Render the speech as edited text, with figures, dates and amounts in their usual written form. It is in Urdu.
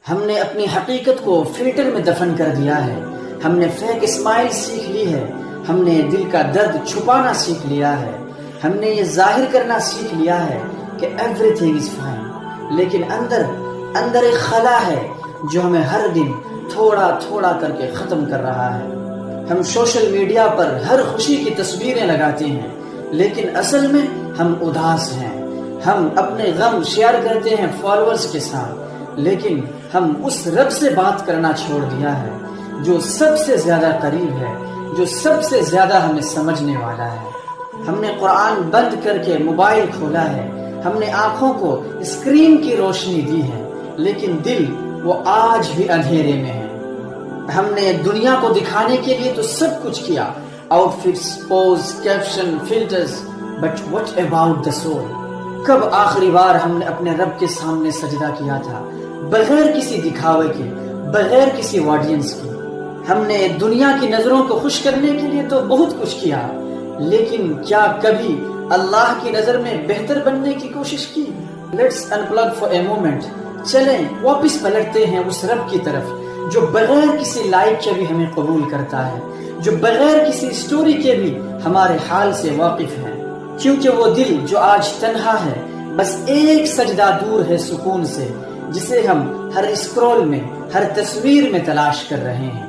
ہم نے اپنی حقیقت کو فلٹر میں دفن کر دیا ہے، ہم نے فیک اسمائل سیکھ لی ہے، ہم نے دل کا درد چھپانا سیکھ لیا ہے، ہم نے یہ ظاہر کرنا سیکھ لیا ہے کہ ایوری تھنگ از فائن، لیکن اندر ایک خلا ہے جو ہمیں ہر دن تھوڑا تھوڑا کر کے ختم کر رہا ہے۔ ہم سوشل میڈیا پر ہر خوشی کی تصویریں لگاتے ہیں، لیکن اصل میں ہم اداس ہیں۔ ہم اپنے غم شیئر کرتے ہیں فالوورز کے ساتھ، لیکن ہم اس رب سے بات کرنا چھوڑ دیا ہے جو سب سے زیادہ قریب ہے، جو سب سے زیادہ ہمیں سمجھنے والا ہے۔ ہم نے قرآن بند کر کے موبائل کھولا ہے، ہم نے آنکھوں کو اسکرین کی روشنی دی ہے، لیکن دل وہ آج بھی اندھیرے میں ہے۔ ہم نے دنیا کو دکھانے کے لیے تو سب کچھ کیا، outfits, pose, caption, filters, but what about the soul? کب آخری بار ہم نے اپنے رب کے سامنے سجدہ کیا تھا، بغیر کسی دکھاوے کے، بغیر کسی آڈینس کی؟ ہم نے دنیا کی نظروں کو خوش کرنے کے لیے تو بہت کچھ کیا، لیکن کیا کبھی اللہ کی نظر میں بہتر بننے کی کوشش کی؟ لیٹس انپلگ فار اے مومنٹ، چلیں واپس پلٹتے ہیں اس رب کی طرف جو بغیر کسی لائک کے بھی ہمیں قبول کرتا ہے، جو بغیر کسی سٹوری کے بھی ہمارے حال سے واقف ہے، کیونکہ وہ دل جو آج تنہا ہے بس ایک سجدہ دور ہے سکون سے، جسے ہم ہر اسکرول میں، ہر تصویر میں تلاش کر رہے ہیں۔